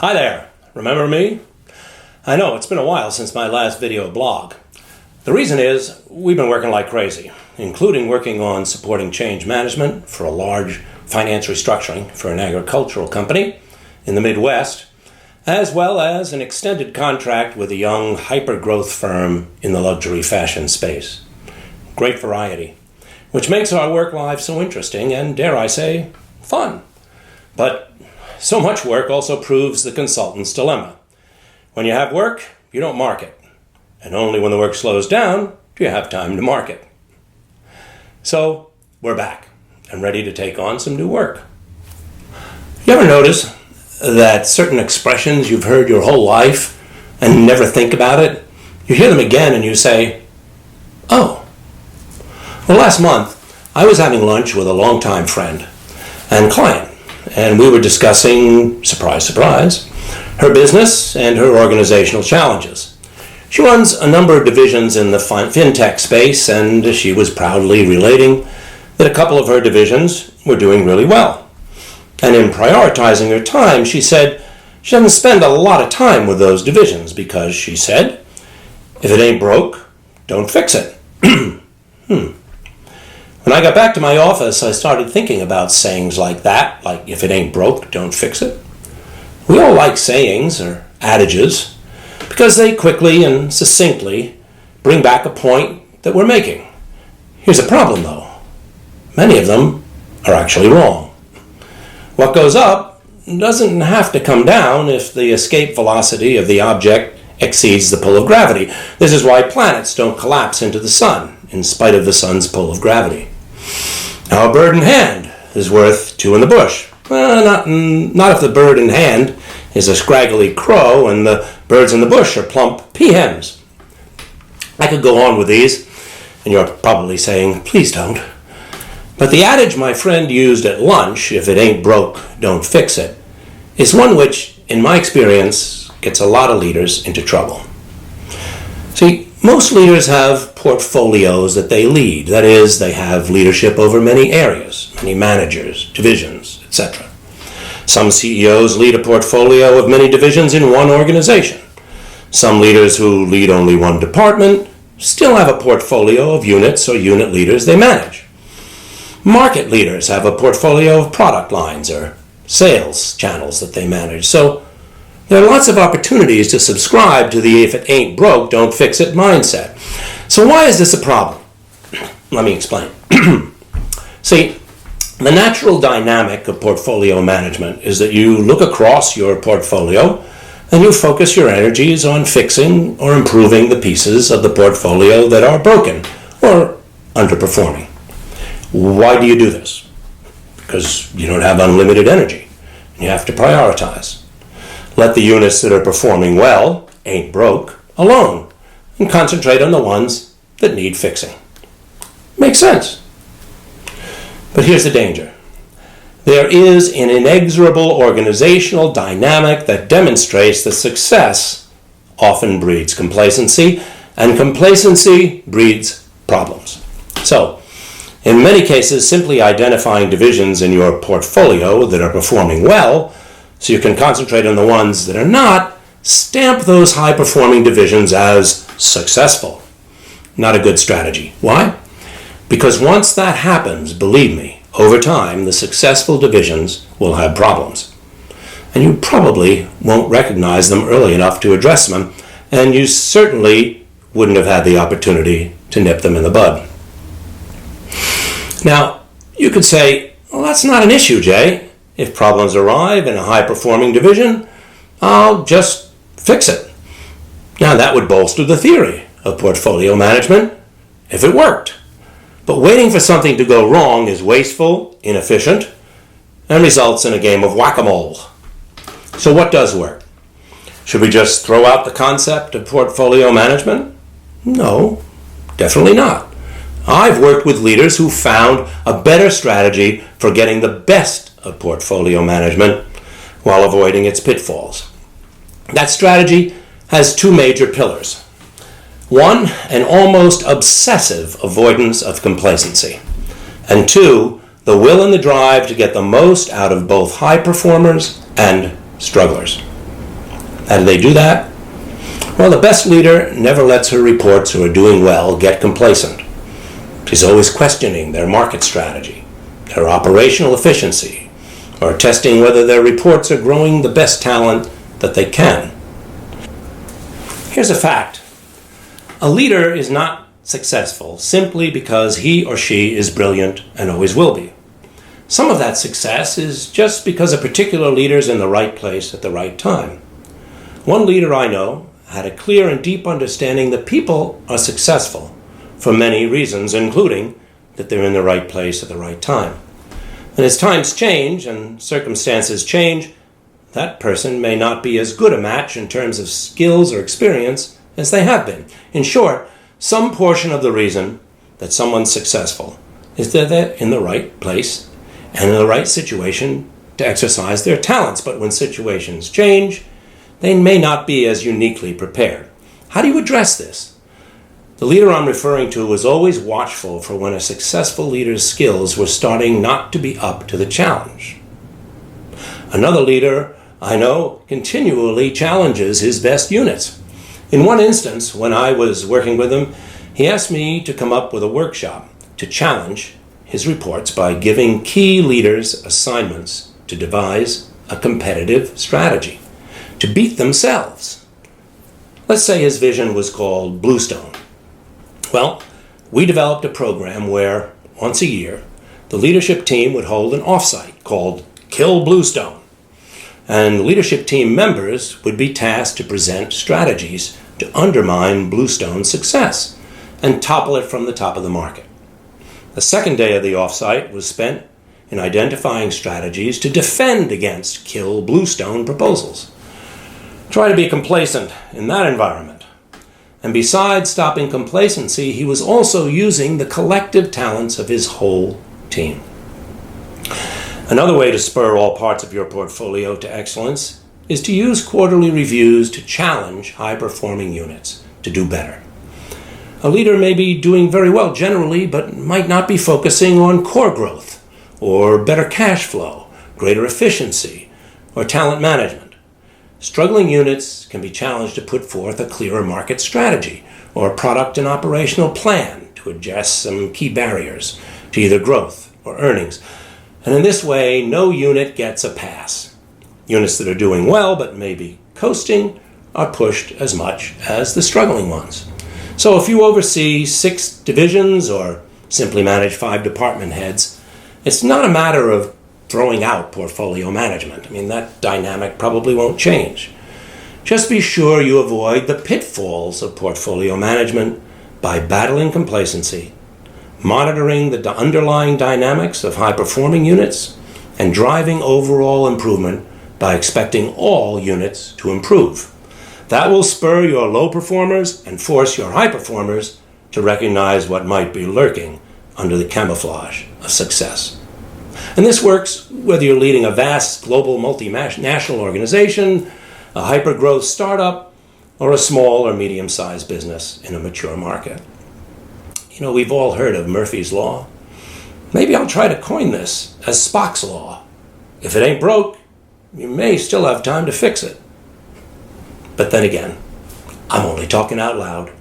Hi there, remember me? I know it's been a while since my last video blog. The reason is we've been working like crazy, including working on supporting change management for a large finance restructuring for an agricultural company in the Midwest, as well as an extended contract with a young hyper-growth firm in the luxury fashion space. Great variety, which makes our work life so interesting and, dare I say, fun. But so much work also proves the consultant's dilemma. When you have work, you don't market. And only when the work slows down do you have time to market. So we're back and ready to take on some new work. You ever notice that certain expressions you've heard your whole life and never think about it, you hear them again and you say, oh. Well, last month I was having lunch with a longtime friend and client, and we were discussing, surprise, surprise, her business and her organizational challenges. She runs a number of divisions in the fintech space, and she was proudly relating that a couple of her divisions were doing really well. And in prioritizing her time, she said she doesn't spend a lot of time with those divisions because, she said, if it ain't broke, don't fix it. When I got back to my office, I started thinking about sayings like that, like if it ain't broke, don't fix it. We all like sayings or adages because they quickly and succinctly bring back a point that we're making. Here's a problem though. Many of them are actually wrong. What goes up doesn't have to come down if the escape velocity of the object exceeds the pull of gravity. This is why planets don't collapse into the sun in spite of the sun's pull of gravity. Now, a bird in hand is worth two in the bush. Well, not if the bird in hand is a scraggly crow and the birds in the bush are plump peahens. I could go on with these, and you're probably saying, please don't. But the adage my friend used at lunch, if it ain't broke, don't fix it, is one which, in my experience, gets a lot of leaders into trouble. See, most leaders have portfolios that they lead. That is, they have leadership over many areas, many managers, divisions, etc. Some CEOs lead a portfolio of many divisions in one organization. Some leaders who lead only one department still have a portfolio of units or unit leaders they manage. Market leaders have a portfolio of product lines or sales channels that they manage. So there are lots of opportunities to subscribe to the if it ain't broke, don't fix it mindset. So why is this a problem? Let me explain. See, the natural dynamic of portfolio management is that you look across your portfolio and you focus your energies on fixing or improving the pieces of the portfolio that are broken or underperforming. Why do you do this? Because you don't have unlimited energy. You have to prioritize. Let the units that are performing well, ain't broke, alone, and concentrate on the ones that need fixing. Makes sense. But here's the danger. There is an inexorable organizational dynamic that demonstrates that success often breeds complacency, and complacency breeds problems. So, in many cases, simply identifying divisions in your portfolio that are performing well so you can concentrate on the ones that are not, stamp those high-performing divisions as successful. Not a good strategy. Why? Because once that happens, believe me, over time, the successful divisions will have problems. And you probably won't recognize them early enough to address them, and you certainly wouldn't have had the opportunity to nip them in the bud. Now, you could say, well, that's not an issue, Jay. If problems arrive in a high-performing division, I'll just fix it. Now, that would bolster the theory of portfolio management if it worked. But waiting for something to go wrong is wasteful, inefficient, and results in a game of whack-a-mole. So what does work? Should we just throw out the concept of portfolio management? No, definitely not. I've worked with leaders who found a better strategy for getting the best of portfolio management while avoiding its pitfalls. That strategy has two major pillars. One, an almost obsessive avoidance of complacency. And two, the will and the drive to get the most out of both high performers and strugglers. How do they do that? Well, the best leader never lets her reports who are doing well get complacent. She's always questioning their market strategy, their operational efficiency, or testing whether their reports are growing the best talent that they can. Here's a fact. A leader is not successful simply because he or she is brilliant and always will be. Some of that success is just because a particular leader is in the right place at the right time. One leader I know had a clear and deep understanding that people are successful for many reasons, including that they're in the right place at the right time. And as times change and circumstances change, that person may not be as good a match in terms of skills or experience as they have been. In short, some portion of the reason that someone's successful is that they're in the right place and in the right situation to exercise their talents. But when situations change, they may not be as uniquely prepared. How do you address this? The leader I'm referring to was always watchful for when a successful leader's skills were starting not to be up to the challenge. Another leader I know continually challenges his best units. In one instance, when I was working with him, he asked me to come up with a workshop to challenge his reports by giving key leaders assignments to devise a competitive strategy to beat themselves. Let's say his vision was called Bluestone. Well, we developed a program where, once a year, the leadership team would hold an offsite called Kill Bluestone. And leadership team members would be tasked to present strategies to undermine Bluestone's success and topple it from the top of the market. The second day of the offsite was spent in identifying strategies to defend against Kill Bluestone proposals. Try to be complacent in that environment. And besides stopping complacency, he was also using the collective talents of his whole team. Another way to spur all parts of your portfolio to excellence is to use quarterly reviews to challenge high-performing units to do better. A leader may be doing very well generally, but might not be focusing on core growth, or better cash flow, greater efficiency, or talent management. Struggling units can be challenged to put forth a clearer market strategy, or a product and operational plan to address some key barriers to either growth or earnings. And in this way, no unit gets a pass. Units that are doing well but maybe coasting are pushed as much as the struggling ones. So if you oversee 6 divisions or simply manage 5 department heads, it's not a matter of throwing out portfolio management. I mean, that dynamic probably won't change. Just be sure you avoid the pitfalls of portfolio management by battling complacency, monitoring the underlying dynamics of high-performing units, and driving overall improvement by expecting all units to improve. That will spur your low performers and force your high performers to recognize what might be lurking under the camouflage of success. And this works whether you're leading a vast global multinational organization, a hyper-growth startup, or a small or medium-sized business in a mature market. You know, we've all heard of Murphy's Law. Maybe I'll try to coin this as Spock's Law. If it ain't broke, you may still have time to fix it. But then again, I'm only talking out loud.